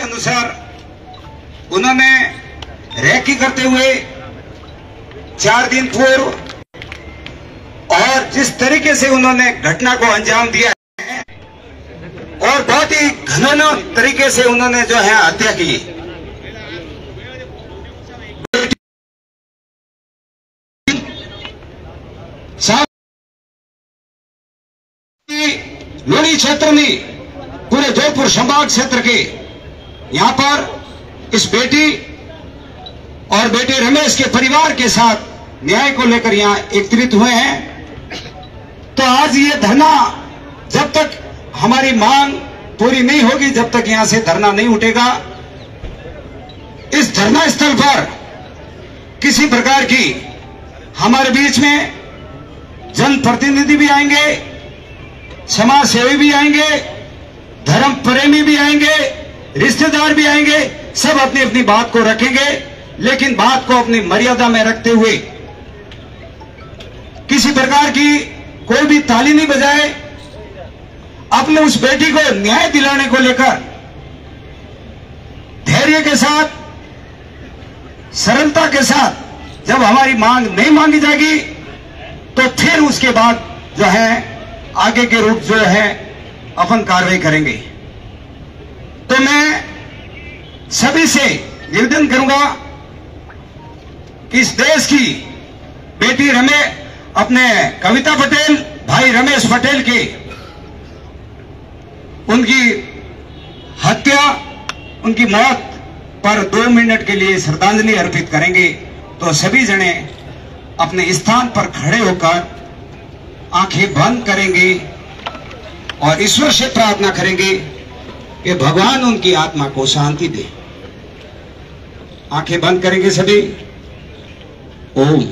अनुसार उन्होंने रेकी करते हुए 4 दिन पूर्व और जिस तरीके से उन्होंने घटना को अंजाम दिया है और बहुत ही घिनौने तरीके से उन्होंने जो है हत्या की। लोनी क्षेत्र में पूरे जोधपुर संभाग क्षेत्र के यहां पर इस बेटी और बेटे रमेश के परिवार के साथ न्याय को लेकर यहां एकत्रित हुए हैं। तो आज ये धरना जब तक हमारी मांग पूरी नहीं होगी, जब तक यहां से धरना नहीं उठेगा, इस धरना स्थल पर किसी प्रकार की हमारे बीच में जनप्रतिनिधि भी आएंगे, समाज सेवी भी आएंगे, धर्म प्रेमी भी आएंगे, रिश्तेदार भी आएंगे, सब अपनी अपनी बात को रखेंगे, लेकिन बात को अपनी मर्यादा में रखते हुए किसी प्रकार की कोई भी ताली नहीं बजाए। अपने उस बेटी को न्याय दिलाने को लेकर धैर्य के साथ, सरलता के साथ जब हमारी मांग नहीं मांगी जाएगी तो फिर उसके बाद जो है आगे के रूप जो है अपन कार्रवाई करेंगे। तो मैं सभी से निवेदन करूंगा कि इस देश की बेटी अपने कविता पटेल, भाई रमेश पटेल की उनकी हत्या, उनकी मौत पर 2 मिनट के लिए श्रद्धांजलि अर्पित करेंगे। तो सभी जने अपने स्थान पर खड़े होकर आंखें बंद करेंगे और ईश्वर से प्रार्थना करेंगे कि भगवान उनकी आत्मा को शांति दे। आंखें बंद करेंगे सभी। ओम।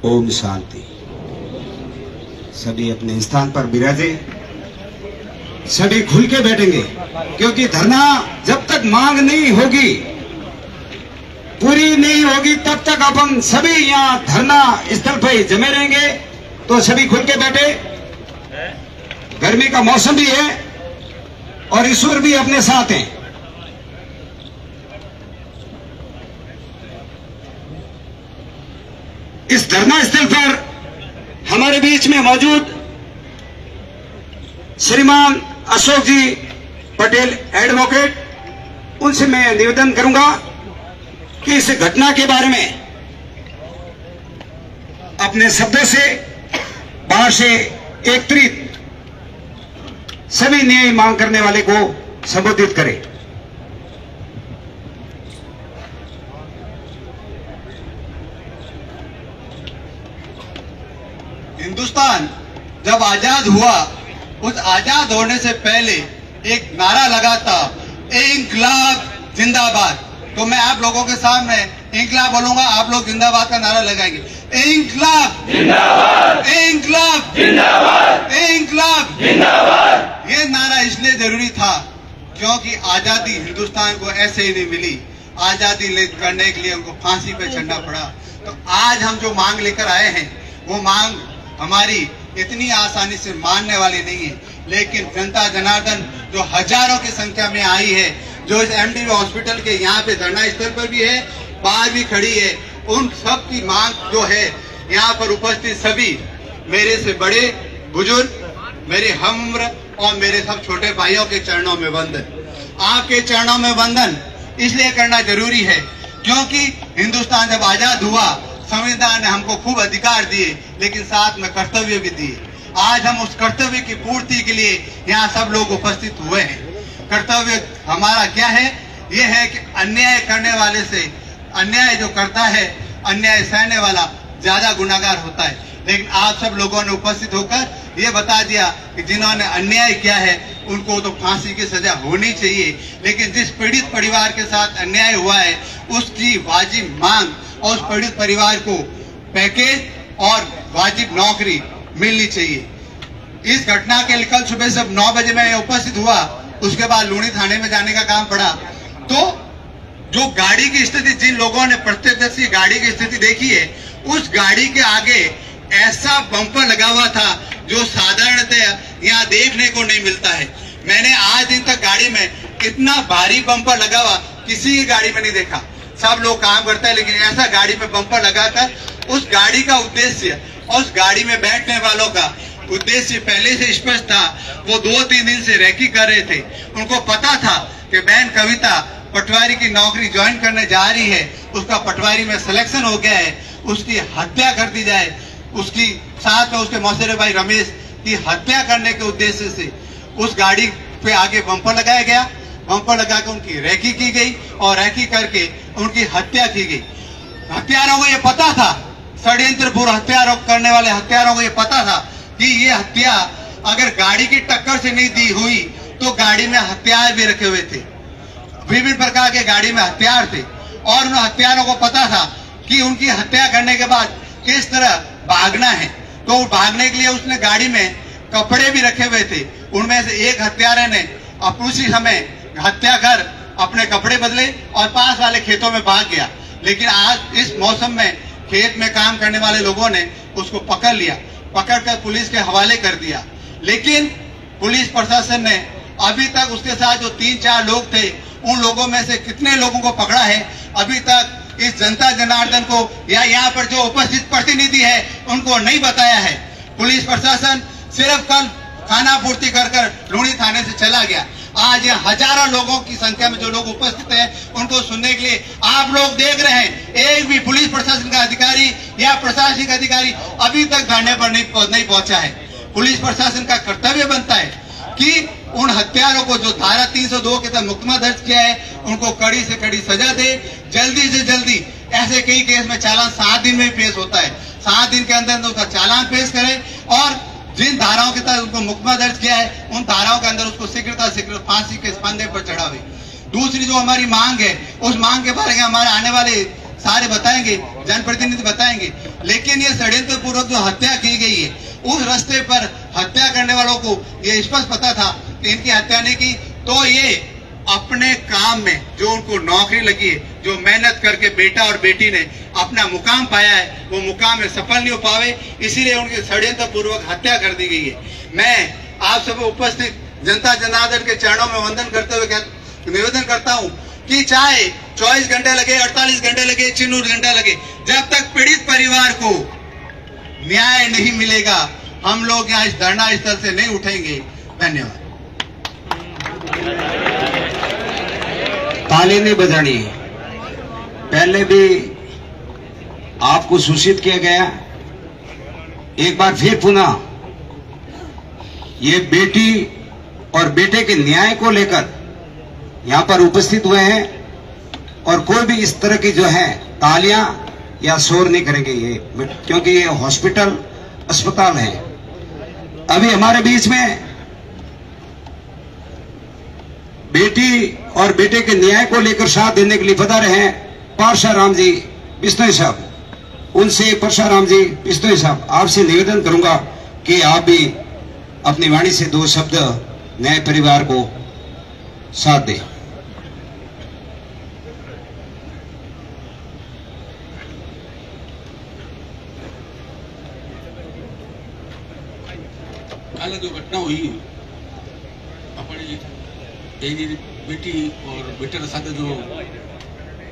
ओम शांति। सभी अपने स्थान पर विराजे, सभी खुल के बैठेंगे, क्योंकि धरना जब तक मांग नहीं होगी, पूरी नहीं होगी, तब तक अपन सभी यहाँ धरना स्थल पर जमे रहेंगे। तो सभी खुल के बैठे। गर्मी का मौसम भी है और ईश्वर भी अपने साथ हैं। इस धरना स्थल पर हमारे बीच में मौजूद श्रीमान अशोक जी पटेल एडवोकेट, उनसे मैं निवेदन करूंगा कि इस घटना के बारे में अपने शब्दों से बाहर से एकत्रित सभी न्याय मांग करने वाले को संबोधित करें। हिंदुस्तान जब आजाद हुआ, उस आजाद होने से पहले एक नारा लगा था, इंकलाब जिंदाबाद। तो मैं आप लोगों के सामने इंकलाब बोलूंगा, आप लोग जिंदाबाद का नारा लगाएंगे। इंकलाब जिंदाबाद, इंकलाब जिंदाबाद, इंकलाब जिंदाबाद। ये नारा इसलिए जरूरी था क्योंकि आजादी हिंदुस्तान को ऐसे ही नहीं मिली। आजादी करने के लिए उनको फांसी पे चढ़ना पड़ा। तो आज हम जो मांग लेकर आए हैं, वो मांग हमारी इतनी आसानी से मानने वाली नहीं है, लेकिन जनता जनार्दन जो हजारों की संख्या में आई है, जो इस एमडी हॉस्पिटल के यहाँ पे धरना स्थल पर भी है, बाहर भी खड़ी है, उन सब की मांग जो है, यहाँ पर उपस्थित सभी मेरे से बड़े बुजुर्ग, मेरे हमउम्र और मेरे सब छोटे भाइयों के चरणों में वंदन। आपके चरणों में वंदन इसलिए करना जरूरी है क्योंकि हिंदुस्तान जब आजाद हुआ, संविधान ने हमको खूब अधिकार दिए, लेकिन साथ में कर्तव्य भी दिए। आज हम उस कर्तव्य की पूर्ति के लिए यहाँ सब लोग उपस्थित हुए हैं। कर्तव्य हमारा क्या है? ये है कि अन्याय करने वाले से, अन्याय जो करता है, अन्याय सहने वाला ज्यादा गुनाहगार होता है। लेकिन आप सब लोगों ने उपस्थित होकर ये बता दिया कि जिन्होंने अन्याय किया है उनको तो फांसी की सजा होनी चाहिए, लेकिन जिस पीड़ित परिवार के साथ अन्याय हुआ है उसकी वाजिब मांग और उस पीड़ित परिवार को पैकेज और वाजिब नौकरी मिलनी चाहिए। इस घटना के कल सुबह से 9 बजे मैं उपस्थित हुआ, उसके बाद लूणी थाने में जाने का काम पड़ा। तो जो गाड़ी की स्थिति, जिन लोगों ने प्रत्यक्षदर्शी गाड़ी की स्थिति देखी है, उस गाड़ी के आगे ऐसा बम्पर लगा हुआ था जो साधारणतः यहाँ देखने को नहीं मिलता है। मैंने आज दिन तक गाड़ी में इतना भारी बम्पर लगा हुआ किसी की गाड़ी में नहीं देखा। सब लोग काम करता है, लेकिन ऐसा गाड़ी में बम्पर लगाकर उस गाड़ी का उद्देश्य और उस गाड़ी में बैठने वालों का उद्देश्य पहले से स्पष्ट था। वो 2-3 दिन से रेकी कर रहे थे। उनको पता था कि बहन कविता पटवारी की नौकरी ज्वाइन करने जा रही है, उसका पटवारी में सिलेक्शन हो गया है, उसकी हत्या कर दी जाए, उसकी साथ में उसके मौसेरे भाई रमेश की हत्या करने के उद्देश्य से उस गाड़ी पे आगे बम्पर लगाया गया। बम्पर लगा के उनकी रेकी की गई और रेकी करके उनकी हत्या की गई। हत्यारों को ये पता था, षड्यंत्रपूर्ण हत्या करने वाले हत्यारों को ये पता था कि ये हत्या अगर गाड़ी की टक्कर से नहीं दी हुई तो गाड़ी में हथियार भी रखे हुए थे, विभिन्न प्रकार के गाड़ी में हथियार थे, और उन हत्यारों को पता था कि उनकी हत्या करने के बाद किस तरह भागना है। तो भागने के लिए उसने गाड़ी में कपड़े भी रखे हुए थे। उनमें से एक हत्यारे ने उसी समय हत्या कर अपने कपड़े बदले और पास वाले खेतों में भाग गया। लेकिन आज इस मौसम में खेत में काम करने वाले लोगों ने उसको पकड़ लिया, पकड़कर पुलिस के हवाले कर दिया। लेकिन पुलिस प्रशासन ने अभी तक उसके साथ जो 3-4 लोग थे, उन लोगों में से कितने लोगों को पकड़ा है अभी तक इस जनता जनार्दन को या यहाँ पर जो उपस्थित प्रतिनिधि है उनको नहीं बताया है। पुलिस प्रशासन सिर्फ कल खाना पूर्ति कर लूणी थाने से चला गया। आज यहाँ हजारों लोगों की संख्या में जो लोग उपस्थित हैं उनको सुनने के लिए आप लोग देख रहे हैं, एक भी पुलिस प्रशासन का अधिकारी या प्रशासनिक अधिकारी अभी तक धरने पर नहीं पहुंचा है। पुलिस प्रशासन का कर्तव्य बनता है कि उन हत्यारों को जो धारा 302 के तहत मुकदमा दर्ज किया है उनको कड़ी से कड़ी सजा दे, जल्दी से जल्दी। ऐसे कई केस में चालान 7 दिन में पेश होता है, 7 दिन के अंदर उसका चालान पेश करे और जिन धाराओं के तहत उनको मुकदमा दर्ज किया है उन धाराओं के अंदर उसको शीघ्रता फांसी के फंदे पर चढ़ावे। दूसरी जो हमारी मांग है, उस मांग के बारे में हमारे आने वाले सारे बताएंगे, जनप्रतिनिधि बताएंगे। लेकिन ये षड्यंत्र पूर्वक जो हत्या की गई है, उस रास्ते पर हत्या करने वालों को ये स्पष्ट पता था कि इनकी हत्या नहीं की, तो ये अपने काम में जो उनको नौकरी लगी है, जो मेहनत करके बेटा और बेटी ने अपना मुकाम पाया है, वो मुकाम में सफल नहीं हो पावे, इसीलिए उनकी षड्यंत्र पूर्वक हत्या कर दी गई है। मैं आप सब उपस्थित जनता जनार्दन के चरणों में वंदन करते हुए निवेदन करता हूँ कि चाहे 24 घंटे लगे, 48 घंटे लगे, 96 घंटे लगे, जब तक पीड़ित परिवार को न्याय नहीं मिलेगा हम लोग यहाँ इस धरना स्थल से नहीं उठेंगे। धन्यवाद। ताली नहीं बजानी है। पहले भी आपको सूचित किया गया, एक बार फिर पुनः ये बेटी और बेटे के न्याय को लेकर यहां पर उपस्थित हुए हैं और कोई भी इस तरह की जो है तालियां या शोर नहीं करेंगे ये, क्योंकि ये हॉस्पिटल अस्पताल है। अभी हमारे बीच में बेटी और बेटे के न्याय को लेकर साथ देने के लिए पधारे हैं परशाराम जी बिश्नोई साहब। उनसे परशाराम जी बिश्नोई साहब, आपसे निवेदन करूंगा कि आप भी अपनी वाणी से 2 शब्द न्याय परिवार को साथ दें। कल जो घटना हुई अपनी बेटी और बेटे के साथ जो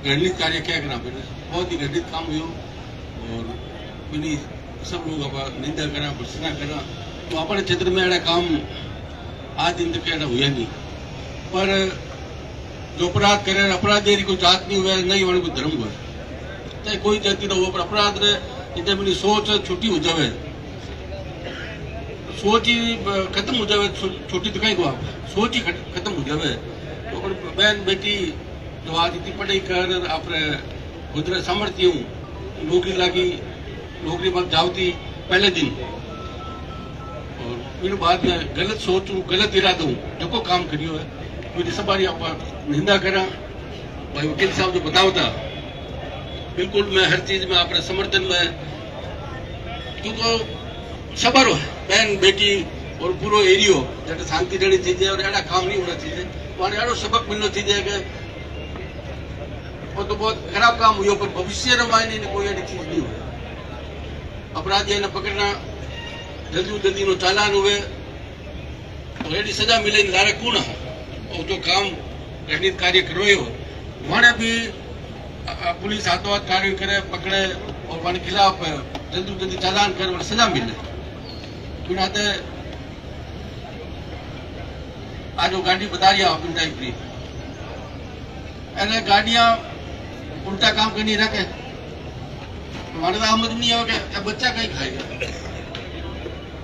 घृणित कार्य क्या करना बहुत ही घृणित काम हुई और बनी सब लोग अब निंदा करा भर्सना करा तो अपने क्षेत्र में अड़ा काम आज दिन तक अड़ा हुआ नहीं। पर जो अपराध करे अपराधी कोई जात नहीं हुए नहीं वाणी कोई धर्म हुए चाहे कोई जाति रो पर अपराध रे इतने मेरी सोच छुट्टी हो जावे सोच ही खत्म हो जावे छोटी तो कहीं को सोच ही खत्म हो जावे तो बहन बेटी जो आज इतनी पढ़ाई कर अपने गुजरे सामर्थ्य हूँ नौकरी लगी नौकरी मत जावती पहले दिन और फिर बाद में गलत सोचूं गलत इरादा हूँ जो काम करियो है मेरी सबारी आप निंदा करा भाई वकील साहब जो बताओ था बिल्कुल मैं हर चीज में अपने समर्थन में क्योंकि सबर है बहन बेटी और पूरा एरियो जैसे शांति रहनी चाहिए और ऐसा काम नहीं होना चाहिए वहां ऐसा सबक मिलना चाहिए कि वो तो बहुत खराब काम हुई पर भविष्य मायने कोई ऐसी चीज नहीं हुई अपराधी ने पकड़ना जल्दी नो चालान हुए तो ऐसी सजा मिले लारे कौन है और जो काम रणनीति कार्य कर रहे हो वहां भी पुलिस हाथों हाथ कार्य करे पकड़े और वहां खिलाफ जल्दी चालान करे और सजा मिले नाते आज वो गाड़ी बता रही अपन टाइप की अरे गाड़ियां उल्टा काम करनी रखे हमारे तो आमद नहीं हो गया बच्चा कहीं खाएगा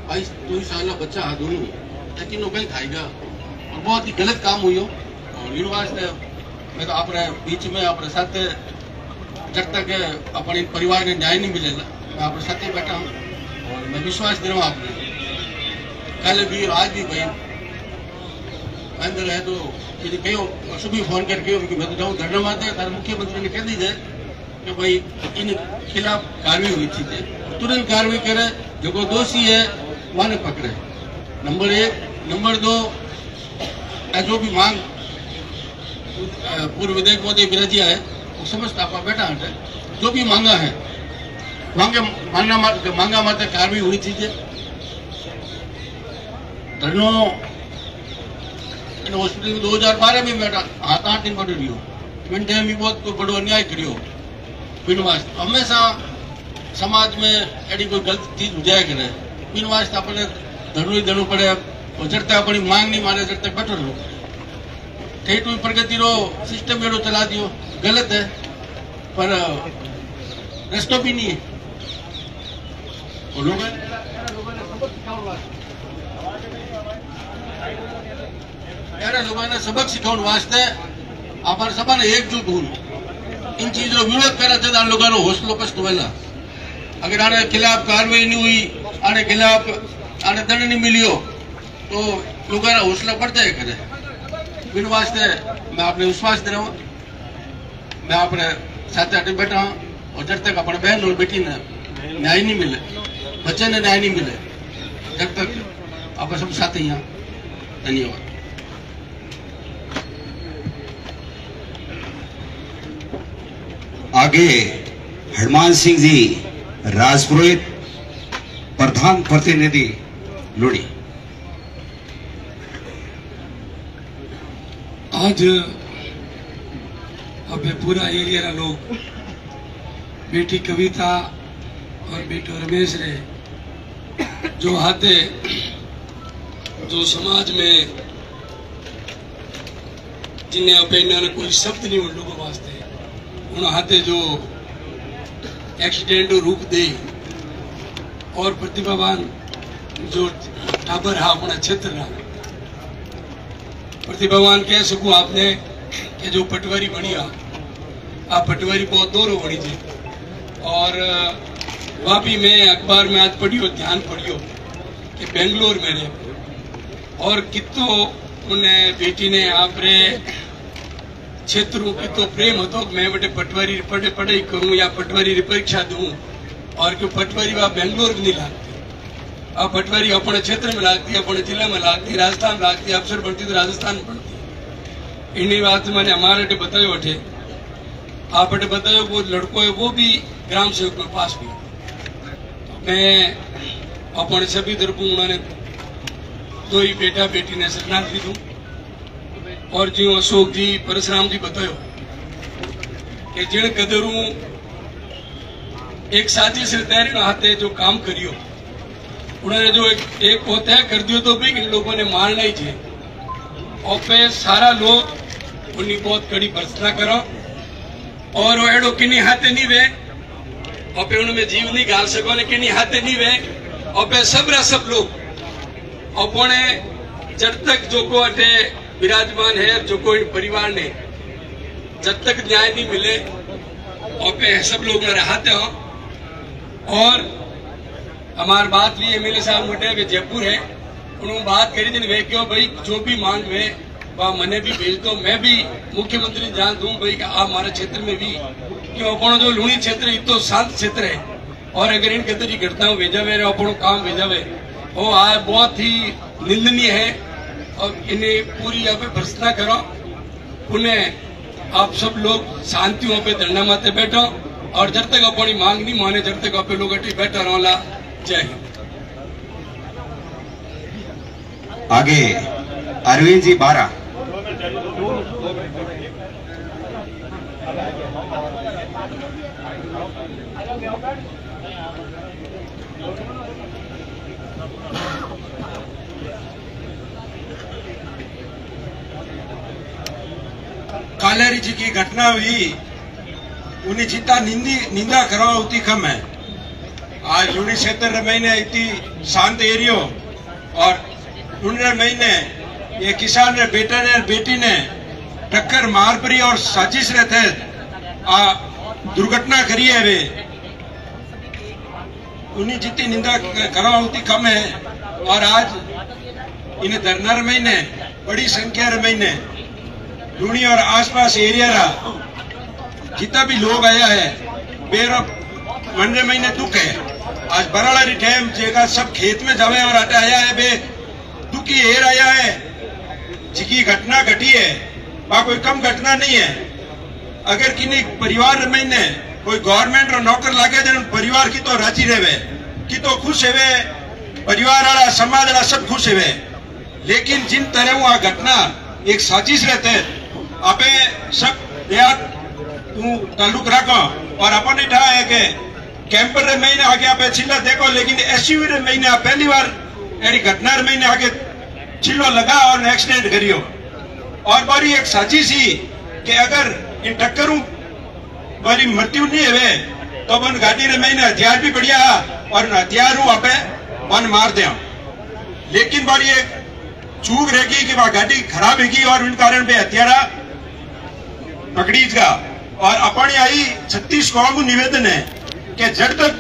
22 साल बच्चा है दोनों लेकिन वो कहीं खाएगा और बहुत ही गलत काम हुई हो और यूनिवर्सिटी मैं तो अपने बीच में अपने साथ जब तक अपने परिवार ने न्याय नहीं मिलेगा मैं अपने साथ ही बैठा हूँ और मैं विश्वास दे रहा हूँ आपने कल भी और आज भी भाई अंदर है तो यदि कहो सुबह फोन करके मैं तो जाऊँ धरना मारते हैं मुख्यमंत्री ने कह दीजिए कि भाई इन खिलाफ कार्रवाई हुई थी तुरंत कार्रवाई करे जो को दोषी है माने पकड़े नंबर 1 नंबर 2 जो भी मांग पूर्व विधायक मोदी विराजिया है वो समझता आप बैठा है जो भी मांगा है मांगा माते कार्रवाई हुई थी धरनो हॉस्पिटल में 2012 में बैठा हाथ आठ दिन बढ़ रही हो भी बहुत कोई बड़ो अन्याय करियो हमेशा समाज में ऐसी कोई गलत चीज हो जाए करे इन वास्ते अपने धरनो ही देना पड़े और जब तक अपनी मांग नहीं मारे जब तक बैठो रहो ठेठ हुई प्रगति रो सिस्टम एड़ो चला दियो गलत है पर रस्तो भी नहीं है और लोगों ने सबक सिखाने वास्ते आप सब ने एकजुट हो इन चीजों विरोध करा थे लोगों ने हौसलो पस्त वेला अगर आने खिलाफ कार्रवाई नहीं हुई आने खिलाफ आने दंड नहीं मिलियो तो लोगों का हौसला बढ़ता है करे इन वास्ते मैं आपने विश्वास दे रहा हूँ मैं अपने साथ हटे बैठा हूँ और जब तक अपने बहन और बेटी ने न्याय नहीं मिले बच्चे ने न्याय नहीं मिले जब तक आप सब साथ ही हैं धन्यवाद आगे हनुमान सिंह जी राजपुरोहित प्रधान प्रतिनिधि लुड़ी आज अब पूरा एरिया ना लोग बेटी कविता और बेटो रमेश रे जो हाथे जो समाज में जिन्हें अपना कोई शब्द नहीं उन लोगों वास्ते उन हाथे जो एक्सीडेंट रूप दे और प्रतिभावान जो टाबर हा अपना क्षेत्र रहा प्रतिभावान कह सकूं आपने कि जो पटवारी बनी आ पटवारी बहुत दोरो बनी थी और वहाँ भी मैं अखबार में आज पढ़ियो ध्यान पढ़ियो कि बेंगलोर में रहे और कितो उन्हें बेटी ने आपरे क्षेत्रों की तो प्रेम हो मैं बेटे पटवारी पढ़ाई करूं या पटवारी की परीक्षा दूं और क्यों पटवारी वह बेंगलोर में नहीं लगती अब पटवारी अपने क्षेत्र में लगती अपने जिले में लगती राजस्थान लगती अफसर बढ़ती तो राजस्थान में बढ़ती इन्हीं बात मैंने हमारे अटे बतायो अठे आप अटे बतायो वो लड़को है वो भी ग्राम सेवक में पास भी मैं अपने सभी तरफों उन्होंने दो ही बेटा बेटी ने शरणार्थी दूं और जो अशोक जी परशुराम जी बतायो कि जिन कदरू एक साजिश तैयारी हाथे जो काम करियो उन्होंने जो एक तय कर दियो तो भी इन लोगों ने मानना ही चाहिए और पे सारा लोग उन्नी बहुत कड़ी भर्सना करो और वो एड़ो किन्नी हाथे नहीं वे और पे उनमें जीव नहीं गाल सको ने किन्नी हाथे नहीं वे और पे सब लोग और पोने जब तक जो को अटे विराजमान है जो कोई परिवार ने जब तक न्याय नहीं मिले और पे सब लोग रहते हो। और हमारी बात भी एमएलए साहब मोटे वे जयपुर है उन्होंने बात करी थी वे क्यों भाई जो भी मांग में वह मने भी भेज दो मैं भी मुख्यमंत्री जान दूं भाई कि आप हमारे क्षेत्र में भी क्यों अपनो जो लूणी क्षेत्र इतो शांत क्षेत्र है और अगर इन कतरी घटनाओं भेजावे अपनो काम भेजावे वो आज बहुत ही निंदनीय है और इन्हें पूरी यहाँ पे भर्सना करो। उन्हें आप सब लोग शांतियों पे धरना माते बैठो और जब तक अपनी मांग नहीं माने जब तक आप लोग अटी बैठा रहोला। जय हिंद। आगे अरविंद जी बारा। कालेरी जी की घटना हुई उन्हें जितना निंदा करो उतनी कम है। आज लूणी क्षेत्र महीने इतनी शांत एरियो और 15 महीने ये किसान ने बेटे ने बेटी ने टक्कर मार पड़ी और साजिश रहते दुर्घटना करी है वे उन्हें जितनी निंदा करो उतनी कम है। और आज इन्हें धरना महीने बड़ी संख्या महीने लूणी और आसपास एरिया रहा जितना भी लोग आया है बेरो मंडे महीने दुख है। आज बराड़ा टाइम जेगा सब खेत में जावे और आटा आया है बे दुखी एर आया है जिकी घटना घटी है वहां कोई कम घटना नहीं है। अगर किन्हीं परिवार महीने कोई गवर्नमेंट और नौकर लागे तो परिवार की तो राजी रहे की तो खुश है परिवार वाला समाज वाला सब खुश है। लेकिन जिन तरह वहां घटना एक साजिश रहते आपे सब देहात ताल्लुक रखो और अपन इठा है कि कैंपर रे महीने आगे आप छिल्ला देखो लेकिन एसयूवी रे महीने आप पहली बार ऐसी घटना रे महीने आगे छिल्लो लगा और एक्सीडेंट करियो और बारी एक साजिश ही कि अगर इन टक्करों बारी मृत्यु नहीं है तो अपन गाड़ी रे महीने हथियार भी बढ़िया और हथियार आपे मन मार दे। लेकिन बारी एक चूक रहेगी कि वह गाड़ी खराब होगी और उन कारण पे हथियारा पकड़ीगा। और अपनी आई 36 कौम को निवेदन है कि जब तक